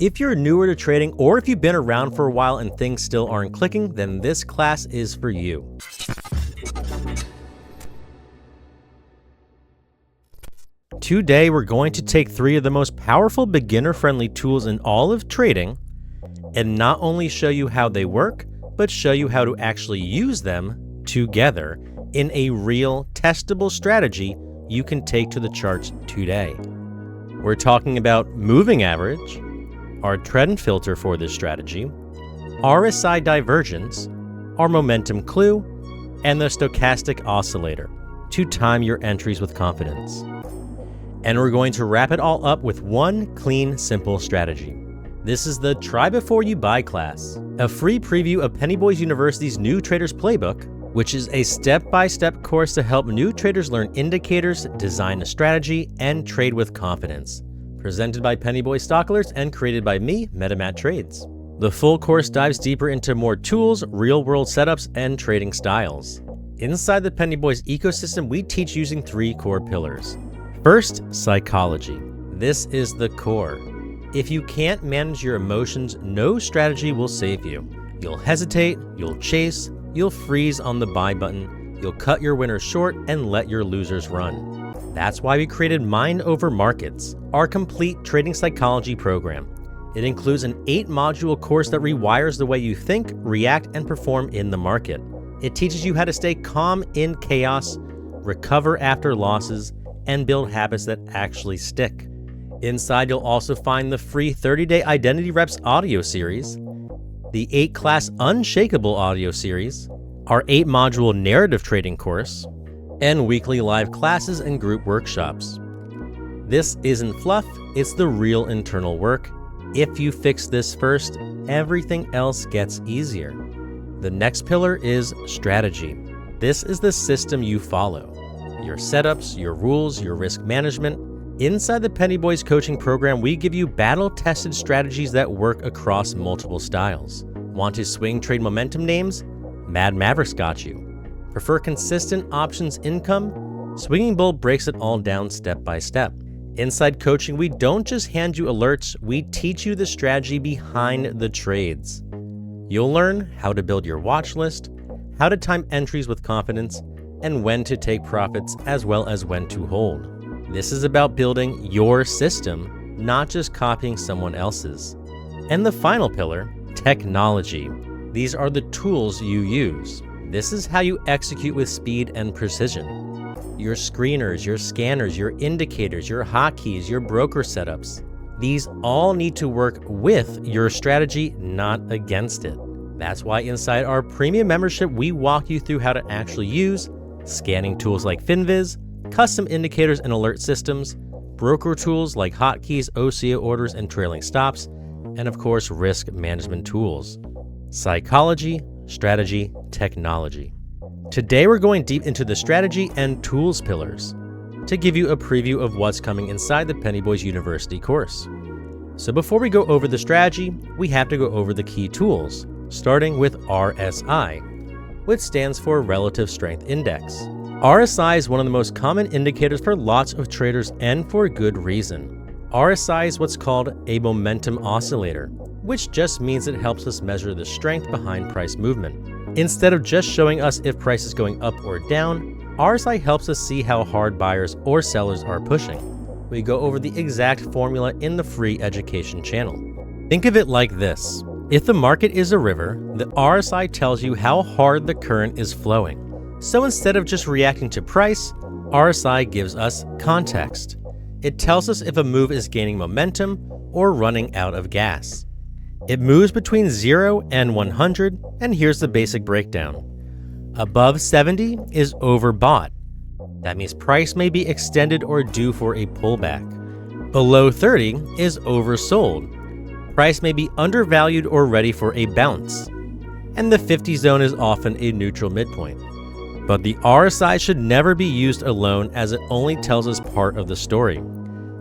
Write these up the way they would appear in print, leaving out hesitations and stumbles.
If you're newer to trading, or if you've been around for a while and things still aren't clicking, then this class is for you. Today, we're going to take 3 of the most powerful beginner-friendly tools in all of trading and not only show you how they work, but show you how to actually use them together in a real testable strategy you can take to the charts today. We're talking about moving average, our trend filter for this strategy, RSI Divergence, our momentum clue, and the Stochastic Oscillator to time your entries with confidence. And we're going to wrap it all up with one clean, simple strategy. This is the Try Before You Buy class, a free preview of Penny Boys University's New Traders Playbook, which is a step-by-step course to help new traders learn indicators, design a strategy, and trade with confidence. Presented by Penny Boys Stock Alerts and created by me, MetaMat Trades. The full course dives deeper into more tools, real-world setups, and trading styles. Inside the Penny Boys ecosystem, we teach using 3 core pillars. First, psychology. This is the core. If you can't manage your emotions, no strategy will save you. You'll hesitate, you'll chase, you'll freeze on the buy button, you'll cut your winners short and let your losers run. That's why we created Mind Over Markets, our complete trading psychology program. It includes an 8-module course that rewires the way you think, react, and perform in the market. It teaches you how to stay calm in chaos, recover after losses, and build habits that actually stick. Inside, you'll also find the free 30-day Identity Reps audio series, the 8-class Unshakable audio series, our 8-module narrative trading course, and weekly live classes and group workshops. This isn't fluff, it's the real internal work. If you fix this first, everything else gets easier. The next pillar is strategy. This is the system you follow. Your setups, your rules, your risk management. Inside the Penny Boys coaching program, we give you battle-tested strategies that work across multiple styles. Want to swing trade momentum names? Mad Mavericks got you. Prefer consistent options income? Swinging Bull breaks it all down step by step. Inside coaching, we don't just hand you alerts, we teach you the strategy behind the trades. You'll learn how to build your watch list, how to time entries with confidence, and when to take profits as well as when to hold. This is about building your system, not just copying someone else's. And the final pillar, technology. These are the tools you use. This is how you execute with speed and precision. Your screeners, your scanners, your indicators, your hotkeys, your broker setups. These all need to work with your strategy, not against it. That's why inside our premium membership, we walk you through how to actually use scanning tools like FinViz, custom indicators and alert systems, broker tools like hotkeys, OCA orders, and trailing stops, and of course, risk management tools. Psychology, strategy, technology. Today, we're going deep into the strategy and tools pillars to give you a preview of what's coming inside the Penny Boys University course. So before we go over the strategy, we have to go over the key tools, starting with RSI, which stands for Relative Strength Index. RSI is one of the most common indicators for lots of traders and for good reason. RSI is what's called a momentum oscillator, which just means it helps us measure the strength behind price movement. Instead of just showing us if price is going up or down, RSI helps us see how hard buyers or sellers are pushing. We go over the exact formula in the free education channel. Think of it like this. If the market is a river, the RSI tells you how hard the current is flowing. So instead of just reacting to price, RSI gives us context. It tells us if a move is gaining momentum or running out of gas. It moves between 0 and 100, and here's the basic breakdown. Above 70 is overbought. That means price may be extended or due for a pullback. Below 30 is oversold. Price may be undervalued or ready for a bounce. And the 50 zone is often a neutral midpoint. But the RSI should never be used alone, as it only tells us part of the story.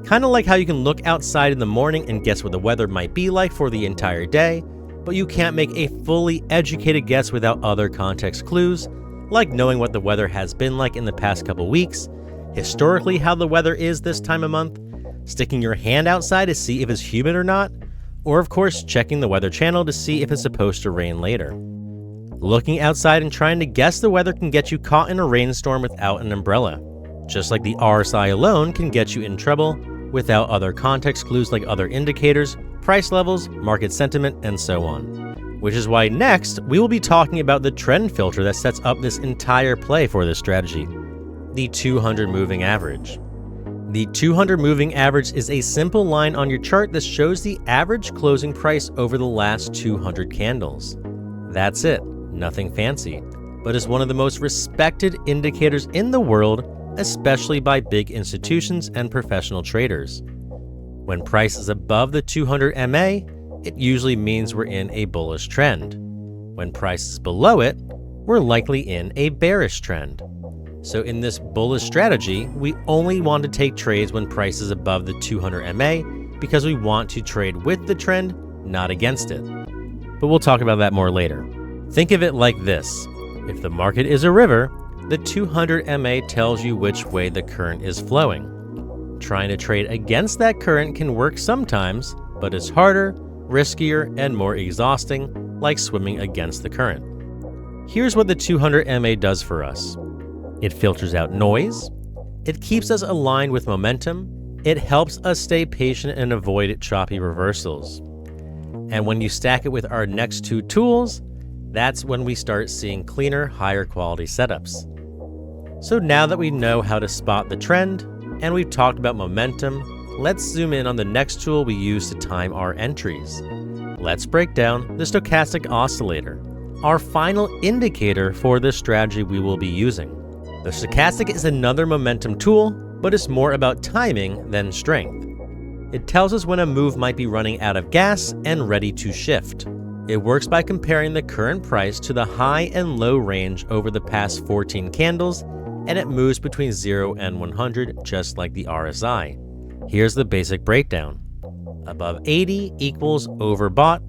Kind of like how you can look outside in the morning and guess what the weather might be like for the entire day, but you can't make a fully educated guess without other context clues, like knowing what the weather has been like in the past couple weeks, historically how the weather is this time of month, sticking your hand outside to see if it's humid or not, or of course checking the weather channel to see if it's supposed to rain later. Looking outside and trying to guess the weather can get you caught in a rainstorm without an umbrella, just like the RSI alone can get you in trouble without other context clues like other indicators, price levels, market sentiment, and so on. Which is why next, we will be talking about the trend filter that sets up this entire play for this strategy, the 200 moving average. The 200 moving average is a simple line on your chart that shows the average closing price over the last 200 candles. That's it, nothing fancy, but is one of the most respected indicators in the world, especially by big institutions and professional traders. When price is above the 200 MA, it usually means we're in a bullish trend. When price is below it, we're likely in a bearish trend. So in this bullish strategy, we only want to take trades when price is above the 200 MA because we want to trade with the trend, not against it. But we'll talk about that more later. Think of it like this. If the market is a river, the 200 MA tells you which way the current is flowing. Trying to trade against that current can work sometimes, but it's harder, riskier, and more exhausting, like swimming against the current. Here's what the 200 MA does for us. It filters out noise, it keeps us aligned with momentum, it helps us stay patient and avoid choppy reversals. And when you stack it with our next two tools, that's when we start seeing cleaner, higher quality setups. So now that we know how to spot the trend, and we've talked about momentum, let's zoom in on the next tool we use to time our entries. Let's break down the Stochastic Oscillator, our final indicator for this strategy we will be using. The Stochastic is another momentum tool, but it's more about timing than strength. It tells us when a move might be running out of gas and ready to shift. It works by comparing the current price to the high and low range over the past 14 candles, and it moves between 0 and 100 just like the RSI. Here's the basic breakdown. Above 80 equals overbought,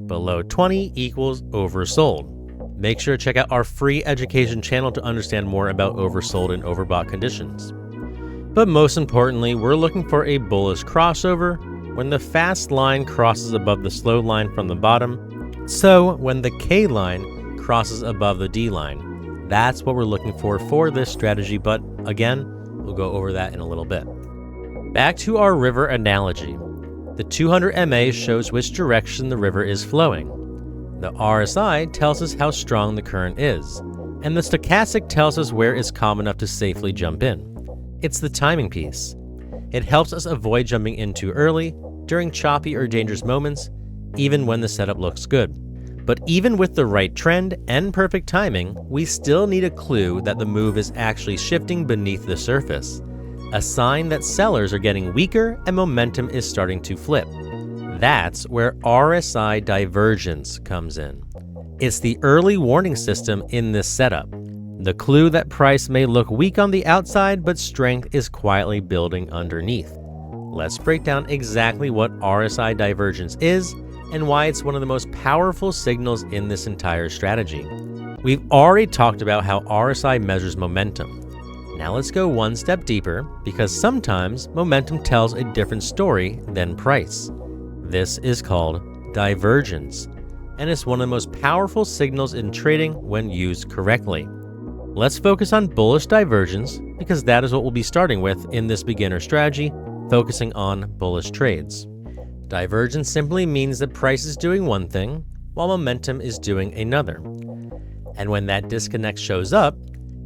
below 20 equals oversold. Make sure to check out our free education channel to understand more about oversold and overbought conditions. But most importantly, we're looking for a bullish crossover when the fast line crosses above the slow line from the bottom. So when the K line crosses above the D line, that's what we're looking for this strategy, but again, we'll go over that in a little bit. Back to our river analogy. The 200 MA shows which direction the river is flowing. The RSI tells us how strong the current is, and the stochastic tells us where it's calm enough to safely jump in. It's the timing piece. It helps us avoid jumping in too early, during choppy or dangerous moments, even when the setup looks good. But even with the right trend and perfect timing, we still need a clue that the move is actually shifting beneath the surface, a sign that sellers are getting weaker and momentum is starting to flip. That's where RSI Divergence comes in. It's the early warning system in this setup, the clue that price may look weak on the outside, but strength is quietly building underneath. Let's break down exactly what RSI Divergence is and why it's one of the most powerful signals in this entire strategy. We've already talked about how RSI measures momentum. Now let's go one step deeper, because sometimes momentum tells a different story than price. This is called divergence, and it's one of the most powerful signals in trading when used correctly. Let's focus on bullish divergence, because that is what we'll be starting with in this beginner strategy, focusing on bullish trades. Divergence simply means that price is doing one thing, while momentum is doing another. And when that disconnect shows up,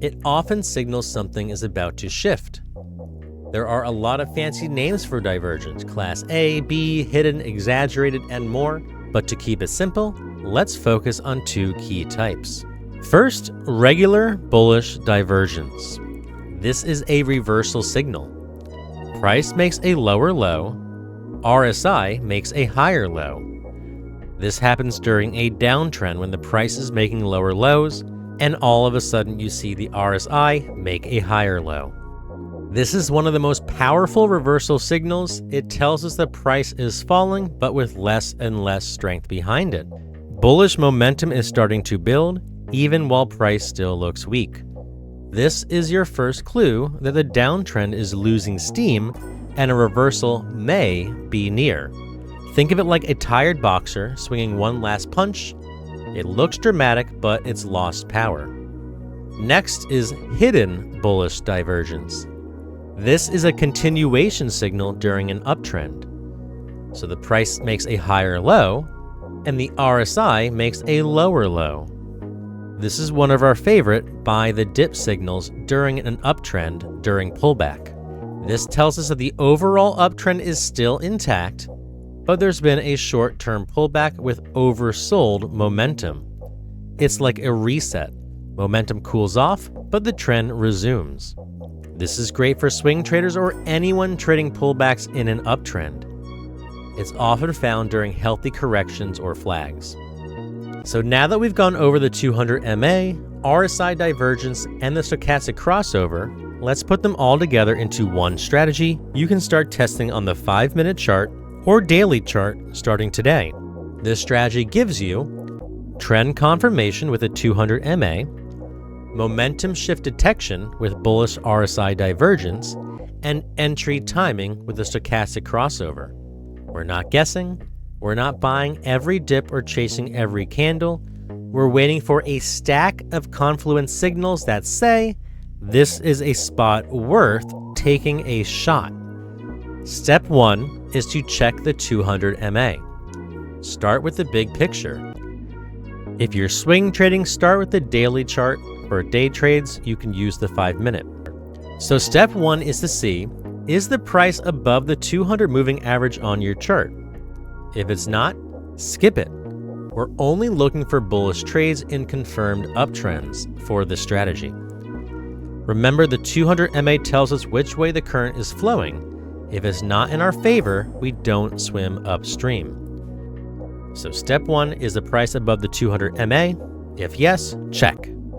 it often signals something is about to shift. There are a lot of fancy names for divergence, class A, B, hidden, exaggerated, and more, but to keep it simple, let's focus on two key types. First, regular bullish divergence. This is a reversal signal. Price makes a lower low, RSI makes a higher low. This happens during a downtrend when the price is making lower lows, and all of a sudden you see the RSI make a higher low. This is one of the most powerful reversal signals. It tells us the price is falling, but with less and less strength behind it. Bullish momentum is starting to build, even while price still looks weak. This is your first clue that the downtrend is losing steam and a reversal may be near. Think of it like a tired boxer swinging one last punch. It looks dramatic, but it's lost power. Next is hidden bullish divergence. This is a continuation signal during an uptrend. So the price makes a higher low, and the RSI makes a lower low. This is one of our favorite buy the dip signals during an uptrend during pullback. This tells us that the overall uptrend is still intact, but there's been a short-term pullback with oversold momentum. It's like a reset. Momentum cools off, but the trend resumes. This is great for swing traders or anyone trading pullbacks in an uptrend. It's often found during healthy corrections or flags. So now that we've gone over the 200 MA, RSI divergence, and the stochastic crossover, let's put them all together into one strategy you can start testing on the 5-minute chart or daily chart starting today. This strategy gives you trend confirmation with a 200 MA, momentum shift detection with bullish RSI divergence, and entry timing with a stochastic crossover. We're not guessing, we're not buying every dip or chasing every candle. We're waiting for a stack of confluence signals that say, this is a spot worth taking a shot. Step 1 is to check the 200 MA. Start with the big picture. If you're swing trading, start with the daily chart. For day trades, you can use the 5-minute. So step 1 is to see, is the price above the 200 moving average on your chart? If it's not, skip it. We're only looking for bullish trades in confirmed uptrends for this strategy. Remember, the 200 MA tells us which way the current is flowing. If it's not in our favor, we don't swim upstream. So step 1 is the price above the 200 MA. If yes, check.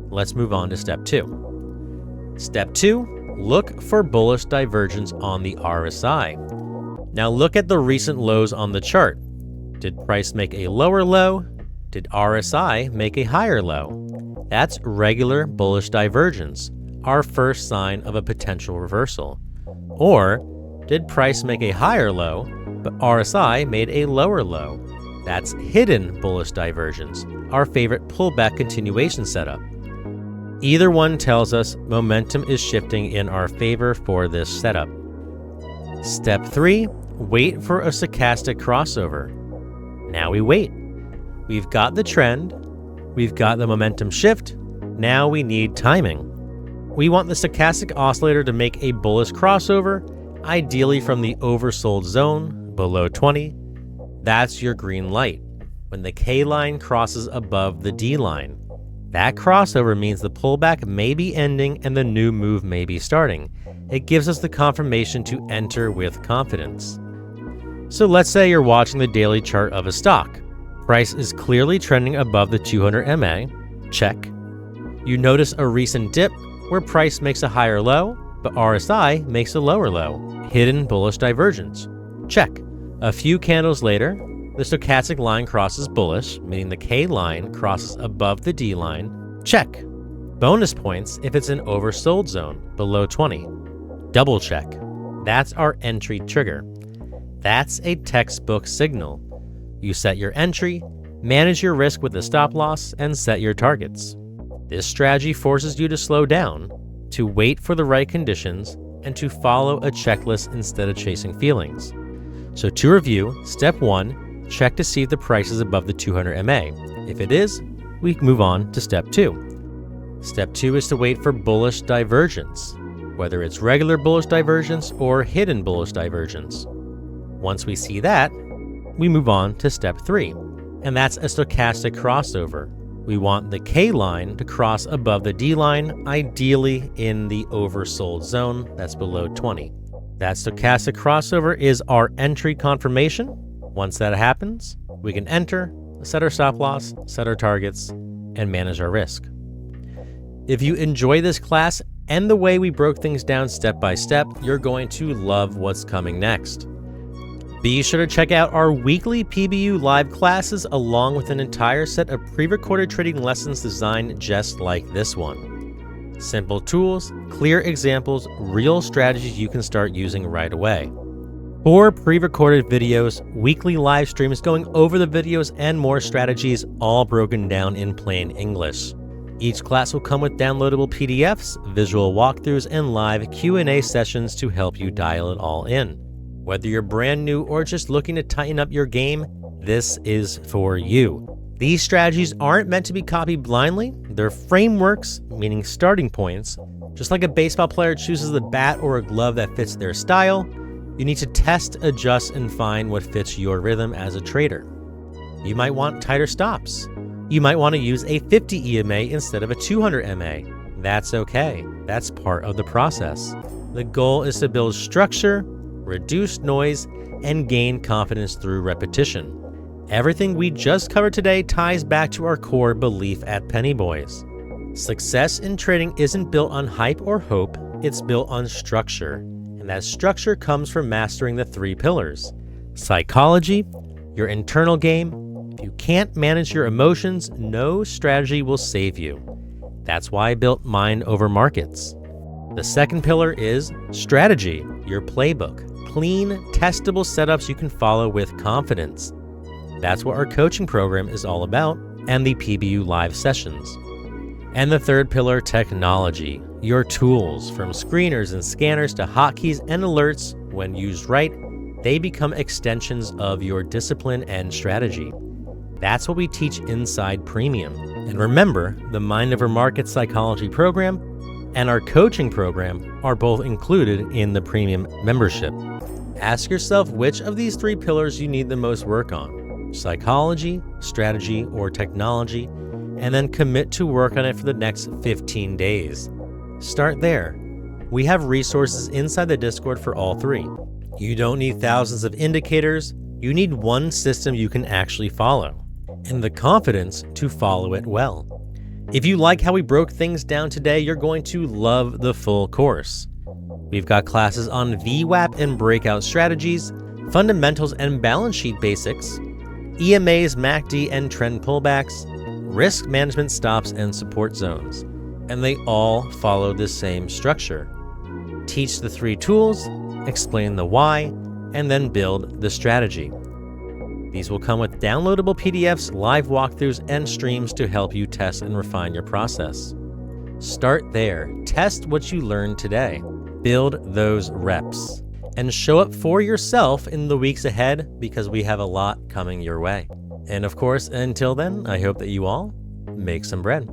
Let's move on to step 2. Step 2, look for bullish divergence on the RSI. Now look at the recent lows on the chart. Did price make a lower low? Did RSI make a higher low? That's regular bullish divergence, our first sign of a potential reversal. Or did price make a higher low, but RSI made a lower low? That's hidden bullish divergence, our favorite pullback continuation setup. Either one tells us momentum is shifting in our favor for this setup. Step 3, wait for a stochastic crossover. Now we wait. We've got the trend, we've got the momentum shift, now we need timing. We want the stochastic oscillator to make a bullish crossover, ideally from the oversold zone below 20. That's your green light, when the K line crosses above the D line. That crossover means the pullback may be ending and the new move may be starting. It gives us the confirmation to enter with confidence. So let's say you're watching the daily chart of a stock. Price is clearly trending above the 200 MA. Check. You notice a recent dip where price makes a higher low, but RSI makes a lower low. Hidden bullish divergence. Check. A few candles later, the stochastic line crosses bullish, meaning the K line crosses above the D line. Check. Bonus points if it's an oversold zone below 20. Double check. That's our entry trigger. That's a textbook signal. You set your entry, manage your risk with a stop loss, and set your targets. This strategy forces you to slow down, to wait for the right conditions, and to follow a checklist instead of chasing feelings. So to review, step 1, check to see if the price is above the 200 MA. If it is, we move on to step 2. Step 2 is to wait for bullish divergence, whether it's regular bullish divergence or hidden bullish divergence. Once we see that, we move on to step 3, and that's a stochastic crossover. We want the K line to cross above the D line, ideally in the oversold zone that's below 20. That stochastic crossover is our entry confirmation. Once that happens, we can enter, set our stop loss, set our targets, and manage our risk. If you enjoy this class and the way we broke things down step by step, you're going to love what's coming next. Be sure to check out our weekly PBU live classes along with an entire set of pre-recorded trading lessons designed just like this one. Simple tools, clear examples, real strategies you can start using right away. 4 pre-recorded videos, weekly live streams going over the videos, and more strategies, all broken down in plain English. Each class will come with downloadable PDFs, visual walkthroughs, and live Q&A sessions to help you dial it all in. Whether you're brand new or just looking to tighten up your game, this is for you. These strategies aren't meant to be copied blindly. They're frameworks, meaning starting points. Just like a baseball player chooses a bat or a glove that fits their style, you need to test, adjust, and find what fits your rhythm as a trader. You might want tighter stops. You might want to use a 50 EMA instead of a 200 MA. That's okay. That's part of the process. The goal is to build structure, reduce noise, and gain confidence through repetition. Everything we just covered today ties back to our core belief at Penny Boys. Success in trading isn't built on hype or hope, it's built on structure. And that structure comes from mastering the 3 pillars: psychology, your internal game. If you can't manage your emotions, no strategy will save you. That's why I built Mind Over Markets. The second pillar is strategy, your playbook. Clean, testable setups you can follow with confidence. That's what our coaching program is all about, and the PBU live sessions. And the third pillar, technology. Your tools, from screeners and scanners to hotkeys and alerts, when used right, they become extensions of your discipline and strategy. That's what we teach inside Premium. And remember, the Mind Over Market Psychology program and our coaching program are both included in the Premium membership. Ask yourself which of these 3 pillars you need the most work on: psychology, strategy, or technology, and then commit to work on it for the next 15 days. Start there. We have resources inside the Discord for all 3. You don't need thousands of indicators. You need one system you can actually follow, and the confidence to follow it well. If you like how we broke things down today, you're going to love the full course. We've got classes on VWAP and breakout strategies, fundamentals and balance sheet basics, EMAs, MACD and trend pullbacks, risk management stops and support zones. And they all follow the same structure. Teach the 3 tools, explain the why, and then build the strategy. These will come with downloadable PDFs, live walkthroughs, and streams to help you test and refine your process. Start there, test what you learned today, build those reps, and show up for yourself in the weeks ahead, because we have a lot coming your way. And of course, until then, I hope that you all make some bread.